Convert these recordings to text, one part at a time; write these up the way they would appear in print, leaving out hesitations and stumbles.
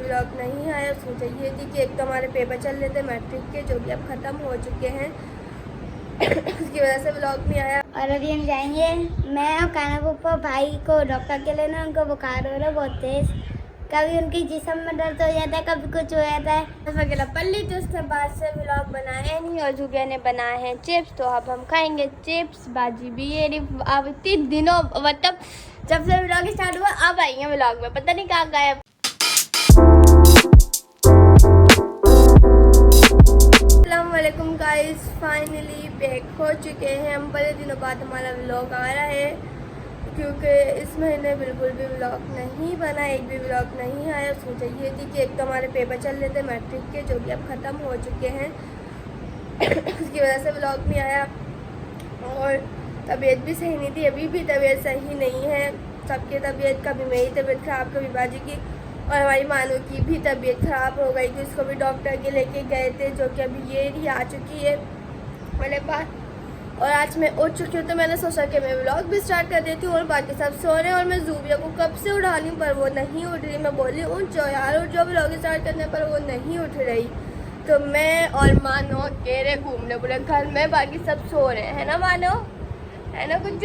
Vlog नहीं आया उसमें चाहिए थी कि एक तो हमारे पेपर चल रहे थे मैट्रिक के, जो भी अब ख़त्म हो चुके हैं उसकी वजह से व्लॉग नहीं आया। और अभी हम जाएंगे, मैं और काना पप्पा भाई को डॉक्टर के लेना। उनको बुखार हो रहा है बहुत तेज, कभी उनकी जिस्म में दर्द हो जाता है, कभी कुछ हो जाता है। वगैरह पढ़ ली तो उसके बाद से व्लॉग बनाया नहीं। और जुबिया ने बनाए हैं चिप्स, तो अब हम खाएंगे चिप्स। बाजी भी ये अब 3 दिनों मतलब जब से व्लॉग स्टार्ट हुआ अब आई है व्लॉग में, पता नहीं कहाँ गायब। अस्सलामुअलैकुम गाइस, फाइनली बैक हो चुके हैं हम। बड़े दिनों बाद हमारा व्लॉग आ रहा है क्योंकि इस महीने बिल्कुल भी व्लॉग नहीं बना, एक भी व्लॉग नहीं आया। उसमें चाहिए थी कि एक तो हमारे पेपर चल रहे थे मैट्रिक के, जो भी अब ख़त्म हो चुके हैं उसकी वजह से व्लॉग नहीं आया। और तबीयत भी सही नहीं थी, अभी भी तबीयत सही नहीं है। सबकी तबीयत, कभी मेरी तबीयत ख़राब, कभी बाजी की, और हमारी मानो की भी तबीयत ख़राब हो गई थी। उसको भी डॉक्टर के लेके गए थे, जो कि अभी ये ही आ चुकी है मेरे पास। और आज मैं उठ चुकी हूँ तो मैंने सोचा कि मैं व्लॉग भी स्टार्ट कर देती हूँ। और बाकी सब सो रहे हैं और मैं जूबिया को कब से उठा रही हूँ पर वो नहीं उठ रही। मैं बोली उठ जाओ यार, उठ जाओ व्लॉग स्टार्ट करने पर वो नहीं उठ रही। तो मैं और मानो अकेले घूमने पूरे घर में, बाकी सब सो रहे हैं, है ना मानो, है ना कुछ।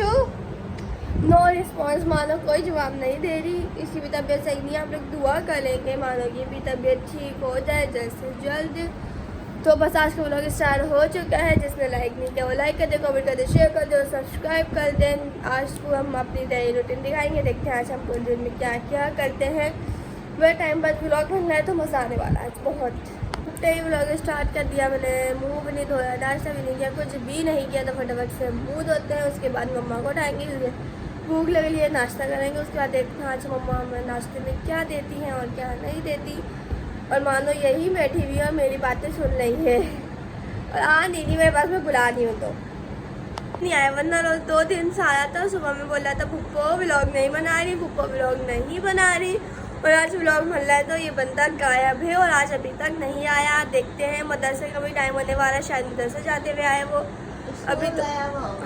नो रिस्पॉन्स, मानो कोई जवाब नहीं दे रही। इसकी भी तबीयत सही नहीं है, आप लोग दुआ करेंगे मानो की भी तबीयत ठीक हो जाए जल्द से जल्द। तो बस आज का व्लॉग स्टार्ट हो चुका है। जिसने लाइक नहीं किया वो लाइक कर दे, कमेंट कर दे, शेयर कर दे और सब्सक्राइब कर दें। आज को हम अपनी डेली रूटीन दिखाएंगे, देखते हैं आज हम पूरे दिन में क्या क्या करते हैं। वह टाइम बाद व्लॉग बनना है तो मज़ा आने वाला है आज बहुत। ही व्लॉग स्टार्ट कर दिया मैंने, मुँह भी नहीं धोया, नाश्ता भी नहीं किया, कुछ भी नहीं किया। तो फटाफट से मुँह धोते हैं, उसके बाद मम्मा को उठाएंगे क्योंकि भूख लग रही है, नाश्ता करेंगे। उसके बाद देखते हैं आज मम्मा हमें नाश्ते में क्या देती हैं और क्या नहीं देती। और मानो यही बैठी हुई है और मेरी बातें सुन रही है और आ नहीं रही मेरे पास, मैं बुला रही हूँ तो नहीं आया। वरना रोज 2 दिन से आया था, सुबह में बोला था भुप्पो व्लॉग नहीं बना रही, भुप्पो व्लॉग नहीं बना रही। और आज व्लॉग बन रहा है तो ये बंदा गायब है और आज अभी तक नहीं आया। देखते हैं मदरसे का भी टाइम होने वाला है, शायद मदरसे जाते हुए आए वो अभी तो।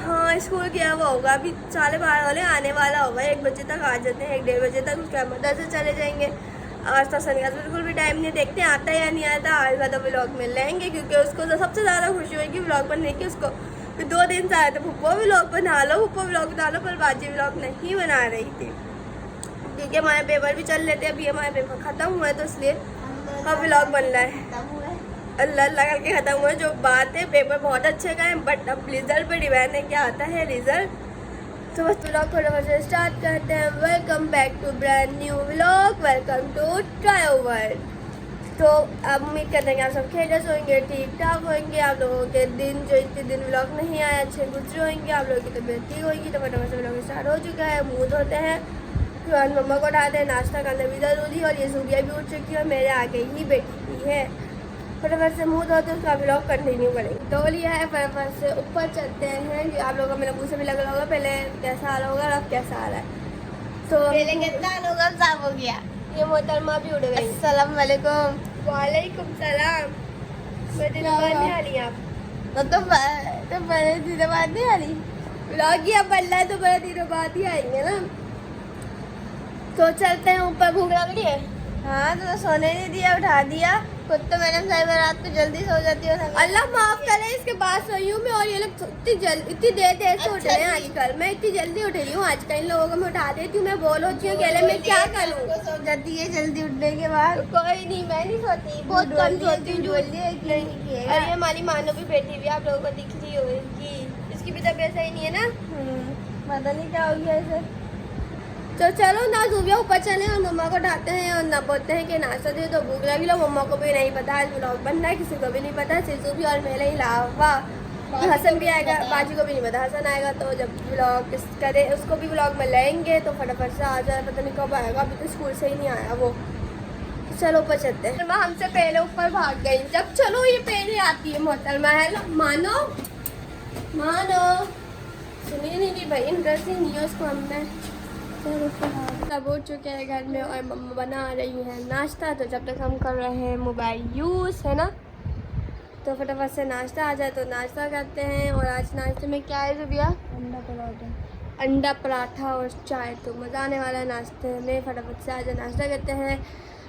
हाँ स्कूल गया हुआ होगा, अभी 12:30 वाले आने वाला होगा। 1 बजे तक आ जाते हैं, 1-1:30 बजे तक। उसके बाद मदरसे चले जाएंगे। आज तो सनी का बिल्कुल भी टाइम नहीं, देखते हैं आता है या नहीं आता। आएगा तो व्लॉग में लेंगे क्योंकि उसको तो सबसे ज़्यादा खुशी होगी व्लॉग बनने की। उसको 2 दिन से आए थे भुप्पो व्लॉग बना लो, भुप्पो व्लॉग बना लो, पर बाजी व्लॉग नहीं बना रही थी क्योंकि हमारे पेपर भी चल रहे थे। अभी हमारे पेपर ख़त्म हुआ है तो इसलिए अब व्लॉग बन रहा है। अल्लाह अल्लाह करके ख़त्म हुआ है। जो बात है पेपर बहुत अच्छे गए, बट अब रिजल्ट पर डिपेंड है क्या आता है रिजल्ट। तो बस व्लॉग थोड़ा वजह स्टार्ट करते हैं। Welcome back to brand new vlog, welcome to try over. तो अब उम्मीद करते हैं कि आप सब खैरियत होंगे, ठीक ठाक होंगे। आप लोगों के दिन जो इतने दिन व्लॉग नहीं आया अच्छे गुजरे होंगे, आप लोगों की तबीयत ठीक होगी। तो फटाफट से व्लॉग स्टार्ट हो चुका है। मुँह धोते हैं, फिर आज मम्मा को उठाते हैं, नाश्ता करना भी ज़रूरी है। और ये सूर्या भी उठ चुकी है और मेरे आगे ही बैठी है। फटाफट से मुँह धोते उसका व्लॉग कंटिन्यू करेंगे। धो लिया है, फटाफट से ऊपर चलते हैं। आप लोगों को मेरे मुँह से भी लगा होगा पहले कैसा आ रहा होगा और अब कैसा आ रहा है। तो पहले कितना लोग साफ हो गया। ये मोहतरमा भी उड़ गई। अस्सलाम वालेकुम। वालेकुम सलाम। मैं दिनों बाद नहीं आ रही आप तो बड़े दिनों बाद नहीं आ रही। व्लॉग ही अब बन रहा है तो बड़े दिनों बाद ही आएंगे ना। तो चलते हैं ऊपर। भूख लग रही है? हाँ तो सोने नहीं दिया, उठा दिया खुद। तो मैडम साहब रात को जल्दी सो जाती है। अल्लाह माफ करे, इसके बाद सोई हूँ मैं और ये लोग इतनी देर से उठ रहे हैं आजकल। मैं इतनी जल्दी उठ रही हूँ आजकल, इन लोगों को मैं उठा देती हूँ। मैं बोल होती हूँ अकेले, मैं क्या करूँ। सो जाती है जल्दी उठने के बाद। कोई नहीं, मैं नहीं सोती, बहुत कम सोती हूँ। और ये हमारी मानो भी बैठी हुई, आप लोगों को दिख रही होगी। इसकी भी तबीयत सही नहीं है ना, पता नहीं क्या हो गया इसे। तो चलो ना जूबिया ऊपर चले और मम्मा को उठाते हैं और ना बोलते हैं कि नाश्ता दे। तो भूख लगी लो, मम्मा को भी नहीं पता आज व्लॉग बनना है, किसी को भी नहीं पता, सिर्फ भी और मेरे ही अलावा। हसन भी आएगा, बाजी को भी नहीं पता। हसन आएगा तो जब व्लॉग करे उसको भी व्लॉग में लेंगे तो फटाफट से आ जाए। पता नहीं कब आएगा, अभी तो स्कूल से ही नहीं आया वो। चलो ऊपर चलते हैं। मैं हमसे पहले ऊपर भाग गई। जब चलो ये पहले आती है मोहतरमा है। मानो मानो सुनिए नहीं भाई, इंटरेस्ट ही नहीं है उसको। हमने सब उठ चुके हैं घर में और मम्मा बना रही है नाश्ता। तो जब तक हम कर रहे हैं मोबाइल यूज़, है ना, तो फटाफट से नाश्ता आ जाए तो नाश्ता करते हैं। और आज नाश्ते में क्या है जुबिया? अंडा पराठा। अंडा पराठा और चाय। तो मज़ा आने वाला है नाश्ते में। फटाफट से आज नाश्ता करते हैं।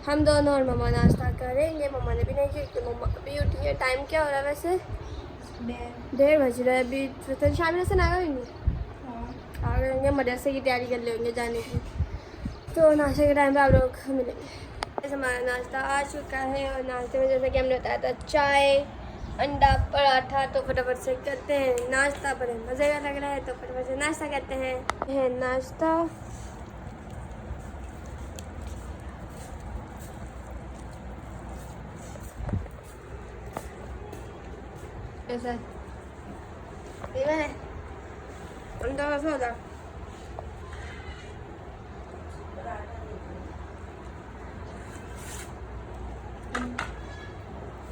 हम दोनों और मम्मा नाश्ता करेंगे। मम्मा ने भी नहीं किया क्योंकि मम्मा अभी उठी है। टाइम क्या हो रहा है वैसे? 1:30 बज रहा है अभी। तो शाम में से ना आ गए मदरसे की तैयारी कर लेंगे जाने की। तो नाश्ते के टाइम पे आप लोग मिलेंगे। जैसे हमारा नाश्ता आ चुका है और नाश्ते में जैसा कि हमने बताया था चाय अंडा पराठा। तो फटाफट से करते हैं नाश्ता। बड़े मज़े का लग रहा है तो फटाफट से नाश्ता करते हैं। नाश्ता ऐसा अंडा कैसा होता है?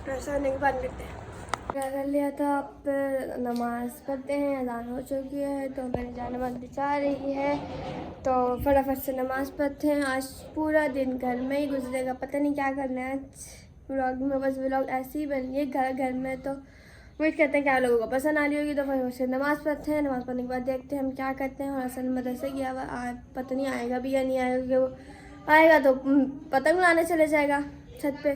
ऐसा होने के बाद मिलते हैं। क्या कर लिया था? अब नमाज़ पढ़ते हैं। अज़ान हो चुकी है तो मेरी जान बंदी जा रही है तो फटाफट से नमाज़ पढ़ते हैं। आज पूरा दिन घर में ही गुजरेगा। पता नहीं क्या करना है आज व्लॉग में। बस व्लॉग ऐसे ही बन है घर में। तो वेट करते हैं क्या लोगों को पसंद आ रही होगी। तो फटाफट से नमाज़ पढ़ते हैं। नमाज़ पढ़ने के बाद देखते हैं हम क्या करते हैं। और असल मदरसे गया हुआ पता नहीं आएगा भी या नहीं आएगा क्योंकि वो आएगा तो पतंग उड़ाने चले जाएगा छत पे।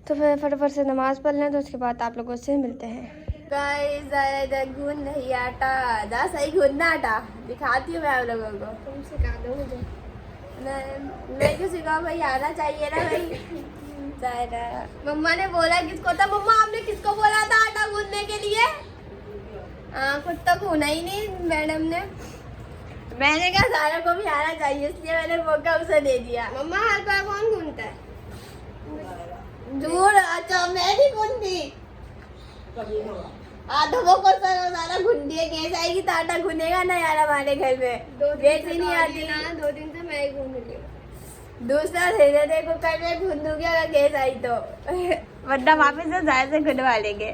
तो फिर फटाफट से नमाज़ पढ़ लें तो उसके बाद आप लोगों से मिलते हैं। गाइस ज़रा घून नहीं आटा दा सही घूनना आटा दिखाती हूँ मैं आप लोगों को। तुम सिखा दो मुझे। मैं क्यों सिखाऊँ भाई? आना चाहिए ना भाई। मम्मा ने बोला किसको था? मम्मा आपने किसको बोला था आटा गूंदने के लिए? खुद तो गूना ही नहीं मैडम ने। मैंने कहा सारा को भी आना चाहिए इसलिए मैंने मौका उसे दे दिया। मम्मा हर बार कौन गूंदता है? दूर। अच्छा मैं भी गूंदी आधा वो को सारा घुंडी है। कैसे आएगी तो आटा घुनेगा ना यार हमारे घर में। गैस ही नहीं आती ना। 2 दिन से मैं ही घूम रही हूँ। दूसरा धीरे देखो कल मैं घूमूंगी अगर गैस आई तो वरना वापस से जाए से घुनवा लेंगे।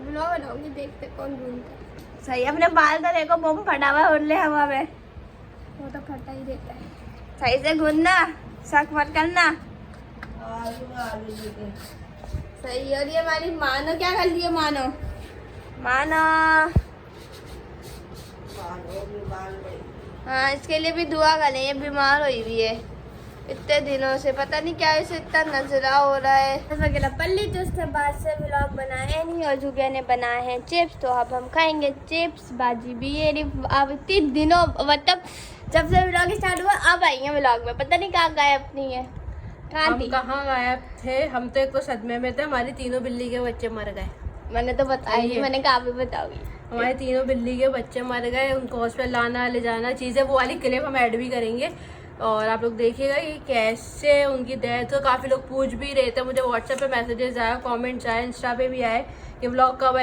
ब्लॉग बनाऊंगी देखते कौन घूमता है। सही अपने बाल तो देखो बम फटा हुआ उड़ ले हवा में। वो तो फटा ही देता है। सही से घूमना शक मत करना। सही। और ये हमारी मानो क्या कर रही है? मानो हाँ इसके लिए भी दुआ करें। ये बीमार हुई हुई है इतने दिनों से। पता नहीं क्या इसे इतना नजरा हो रहा है। वगैरह पल्ली तो उसके बाद से व्लॉग बनाए नहीं। और जुबिया ने बनाए हैं चिप्स तो अब हम खाएंगे चिप्स। बाजी भी ये अब 3 दिनों मतलब जब से व्लॉग स्टार्ट हुआ अब आई है व्लॉग में। पता नहीं कहाँ गायब नहीं है। हम कहाँ गायब थे? हम तो एक सदमे में थे। हमारी तीनों बिल्ली के बच्चे मर गए। मैंने तो बताया नहीं। मैंने कहा भी बताऊंगी। हमारे तीनों बिल्ली के बच्चे मर गए। उनको हॉस्पिटल लाना ले जाना चीज़ें वो वाली क्लिप हम ऐड भी करेंगे और आप लोग देखिएगा कि कैसे उनकी डेथ हो। काफ़ी लोग पूछ भी रहे थे मुझे व्हाट्सएप पे मैसेजेस आया कमेंट्स आए इंस्टा पे भी आए कि व्लॉग कब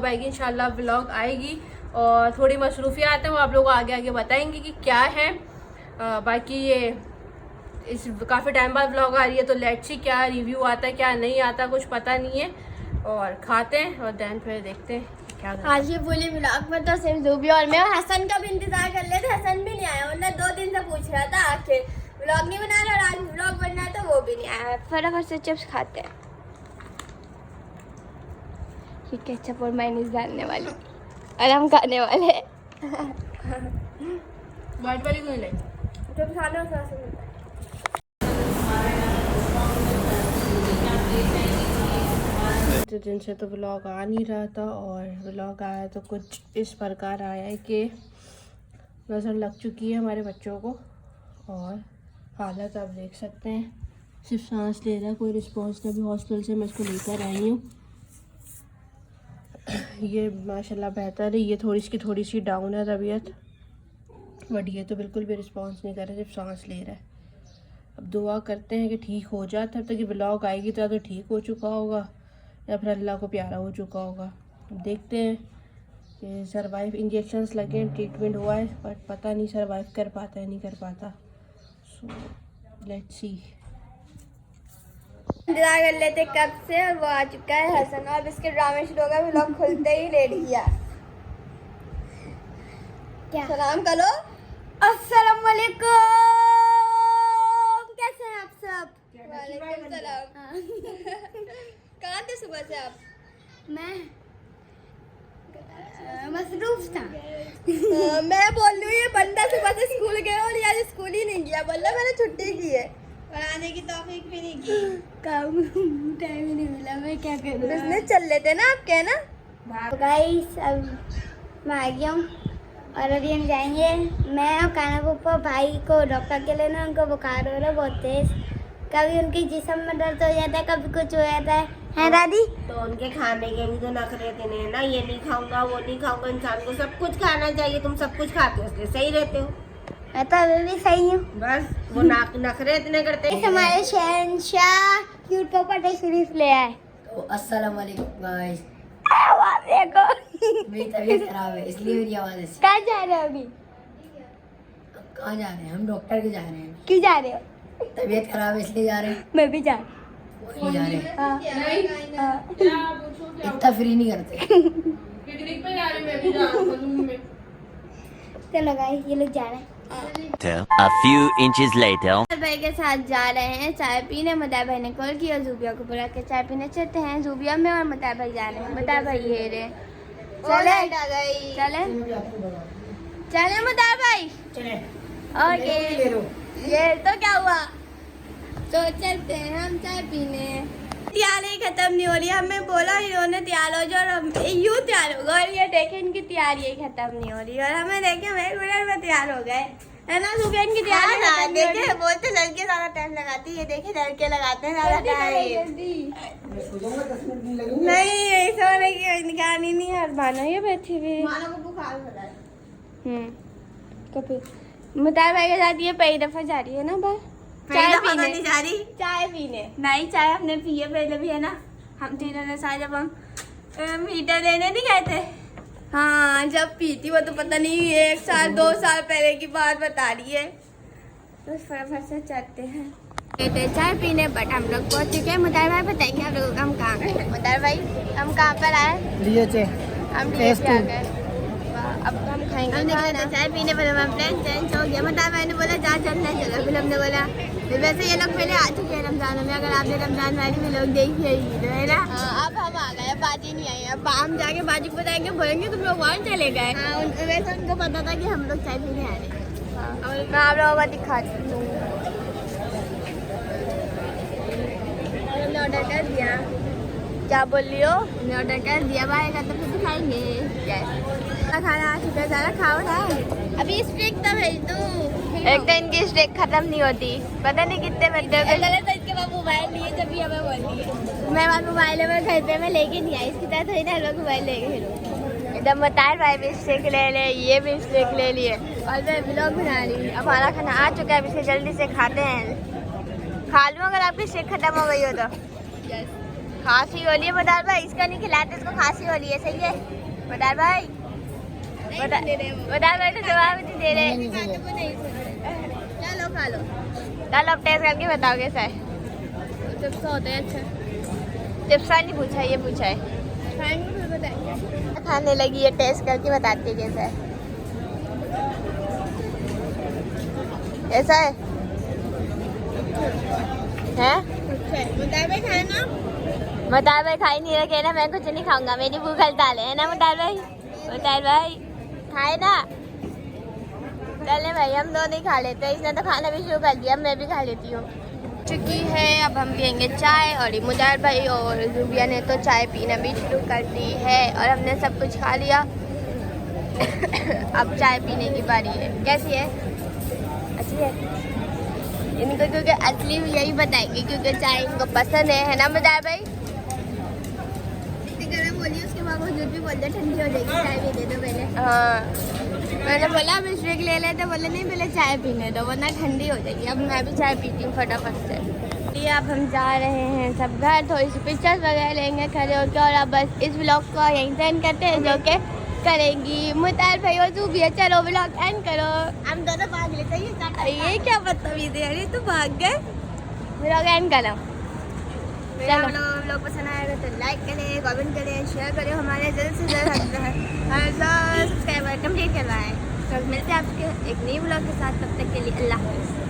आएगी। इंशाल्लाह व्लॉग आएगी और थोड़ी मसरूफियात हैं वो आप लोग आगे बताएंगे कि क्या है। बाकी ये इस काफ़ी टाइम बाद व्लॉग आ रही है तो लेट्स सी क्या रिव्यू आता है क्या नहीं आता कुछ पता नहीं है। और खाते हैं और देन फिर देखते हैं क्या। आज ये बोली व्लॉग में तो सिर्फ जूबी और मैं हसन का भी इंतजार कर लेते। हसन भी नहीं आया वरना 2 दिन से पूछ रहा था आखिर व्लॉग नहीं बना रहा और आज व्लॉग बनना है तो वो भी नहीं आया। फटाफट से चिप्स खाते हैं। ये केचप और मायोनीज डालने वाली और हम खाने वाले हैं। वाइट वाली क्यों ले? जब खाना हो थोड़ा सा मिलता है। तो दिन से तो व्लॉग आ नहीं रहा था और व्लॉग आया तो कुछ इस प्रकार आया है कि नज़र लग चुकी है हमारे बच्चों को और हालत आप देख सकते हैं। सिर्फ सांस ले रहा है कोई रिस्पॉन्स नहीं। अभी हॉस्पिटल से मैं इसको लेकर आई हूँ। ये माशाल्लाह बेहतर है। ये थोड़ी सी डाउन है तबीयत बट ये तो बिल्कुल भी रिस्पॉन्स नहीं कर रहा सिर्फ सांस ले रहा है। अब दुआ करते हैं कि ठीक हो जाए। तब तक ये व्लॉग आएगी तो ठीक हो चुका होगा या फिर अल्लाह को प्यारा हो चुका होगा। देखते हैं कि सर्वाइव इंजेक्शंस लगे ट्रीटमेंट हुआ है बट पता नहीं सर्वाइव कर पाता है नहीं कर पाता। So let's see. इंतजार कर लेते कब से और वो आ चुका है हसन और इसके ड्रामे शुरू हो गए। व्लॉग खुलते ही लेट गया। क्या? सलाम करो। अस्सलाम वालेकुम। कैसे हैं आप सब? वालेकुम सलाम। कहाँ थे सुबह से आप? मैं मसरूफ था। मैं बोल रही हूँ ये बंदा सुबह से स्कूल गया और यार स्कूल ही नहीं गया। बोला मैंने छुट्टी की है पढ़ाने की तौफीक भी नहीं की। काम टाइम ही नहीं मिला, मैं क्या करूँ। बिजनेस चल लेते ना आपके, है ना? तो गाइस अब मैं आ गया हूँ और अभी हम जाएंगे। मैं और काना पप्पा भाई को डॉक्टर के लेना, उनको बुखार हो रहा है बहुत तेज। कभी उनके जिस्म में दर्द हो जाता है, कभी कुछ हो जाता है दादी? तो उनके खाने के भी तो नखरे देने हैं ना, ये नहीं खाऊंगा वो नहीं खाऊंगा। इंसान को सब कुछ खाना चाहिए, तुम सब कुछ खाते हो इसलिए सही रहते हो। मैं तो अभी भी सही हूँ। बस वो नखरे इतने करते इस हमारे शहंशाह क्यूट पप्पा तशरीफ ले आए। तो अस्सलाम वालेकुम गाइस। आवाज देखो। मेरी तबीयत खराब है इसलिए मेरी आवाज ऐसी। कहाँ जा रहे हो अभी? अब कहाँ जा रहे हैं? हम डॉक्टर के जा रहे हैं। क्यों जा रहे हो? तबीयत खराब है इसलिए जा रहे हैं। मैं भी जा वही जा रहे हैं। हाँ। इतना फ्री नहीं करते। पिकनिक पे जा रहे हैं, मैं भी जा रहा हूँ। चलो गाइस ये लोग जा रहे हैं। A few inches later. भाई के साथ जा रहे हैं चाय पीने। मतार भाई ने कॉल किया, जूबिया को बुला के चाय पीने चलते हैं। जूबिया में और मतार भाई जा रहे हैं। मतार भाई ये रहे, चले चले चले मतार भाई। चले। ओके, ये तो क्या हुआ? तो चलते हैं हम चाय पीने। तैयारी खत्म नहीं हो रही, हमें बोला इन्होंने तैयार हो जाओ और हम यूँ तैयार हो गए और ये देखे इनकी तैयारी खत्म नहीं हो रही और हमें देखे हमें मिनट में तैयार हो गए, है ना? सुबह इनकी तैयारी खत्म नहीं हो रही। देखे बोलते लड़के ज्यादा टाइम लगाती है, देखे लड़के लगाते हैं ज्यादा टाइम। नहीं ऐसा होने की निकाली नहीं है। मानो ये बैठी हुई कभी मुतार भाई के साथ ये पहली दफा जा रही है ना बाहर चाय पीने। नहीं जा रही, चाय पीने नहीं, चाय हमने पी है पहले भी, है ना? हम तीनों ने साथ जब हम मीटर लेने नहीं गए थे, हाँ जब पी थी वो तो पता नहीं 1 साल 2 साल पहले की बात बता रही है। तो फटाफट से चलते हैं चाय पीने। बट हम लोग पहुंच चुके हैं। मुतार भाई बताएंगे हम लोग हम कहाँ गए। मुतार भाई हम कहाँ पर आए? हम DHA आ गए। अब हम खाएंगे खाना। चाय पीने पर हम प्लान चेंज हो गया। मुतार भाई ने बोला जा चलना है, चलो। फिर हमने बोला फिर वैसे ये लोग पहले आ चुके हैं रमजान में, अगर आपने रमजान वाली भी लोग देखिए तो, है ना? अब हम आ गए, बाजी नहीं आई। अब हम जाके बाजी को बताएंगे, बोलेंगे तुम लोग वहाँ चले गए। वैसे उनको पता था कि हम लोग चाय पीने आ रहे हैं। मैं आप लोगों को दिखाती हूँ। हमने ऑर्डर कर दिया। क्या बोल रही हो? हमने ऑर्डर कर दिया, भाई का तो फिर दिखाएंगे। खाना आ चुका है, सारा खाओ ना। अभी स्ट्रिक तो भेज दूँ। एक तो इनकी स्ट्रिक खत्म नहीं होती, पता नहीं कितने बंदे हो गए। तो इसके बाद मोबाइल लिए जब भी हमें बोल दिए मैं बात मोबाइल में घर पे मैं लेके नहीं आई, इसकी तरह थोड़ी ना लोग मोबाइल लेके फिर एकदम बताए भाई भी स्ट्रिक ले ले, ये भी स्ट्रिक ले लिए और मैं ब्लॉग बना रही। अब हमारा खाना आ चुका है, अब इसे जल्दी से खाते हैं। खा लूँ अगर आपकी स्ट्रिक खत्म हो गई हो तो। खांसी हो रही है मदार भाई, इसका नहीं खिलाते, इसको खांसी हो रही है। सही है मदार भाई? मदार भाई तो जवाब नहीं दे रहे। चलो खा लो, चलो अब टेस्ट करके बताओ कैसा है। चिप्स होते हैं अच्छे। चिप्सा नहीं पूछा, ये पूछा है। खाएंगे फिर बताएंगे। खाने लगी है, टेस्ट करके बताती है कैसा है। ऐसा है हैं? मदार भाई खाना? मदार भाई खा ही नहीं रखे ना, मैं कुछ नहीं खाऊंगा, मेरी भूख हड़ताल है ना मदार भाई? मदार भाई खाए ना? चले भाई हम दो नहीं खा लेते, इसने तो खाना भी शुरू कर दिया, मैं भी खा लेती हूँ। चुकी है, अब हम पियेंगे चाय और मुदार भाई और रूबिया ने तो चाय पीना भी शुरू कर दी है और हमने सब कुछ खा लिया। अब चाय पीने की बारी है। कैसी है? अच्छी है। इनको क्योंकि असली यही बताएंगे क्योंकि चाय इनको पसंद है ना मुदार भाई? इतनी गर्म बोली उसके बाद वो जो भी बोलते ठंडी हो जाएगी, चाय भी दे दो पहले। हाँ मैंने बोला हम स्ट्रिक ले लेते, बोले नहीं पहले चाय पीने दो वरना ठंडी हो जाएगी। अब मैं भी चाय पीती हूँ फटाफट से। ये अब हम जा रहे हैं सब घर, थोड़ी सी पिक्चर्स वगैरह लेंगे खड़े होकर और अब बस इस व्लॉग को यहीं से एंड करते हैं जो कि करेंगी मुतार भाई और जूबिया। चलो व्लॉग एंड करो। हम दोनों भाग लेते हैं। ये क्या बदतमीजी है, अरे तू भाग गए। व्लॉग एंड करो। चलो व्लॉग पसंद आएगा तो लाइक करें, कमेंट करें, शेयर करें, हमारे जल्द से जल्द सब्सक्राइबर कंप्लीट करवाएं। तो मिलते हैं आपके एक नई व्लॉग के साथ, तब तक के लिए अल्लाह हाफ़िज़।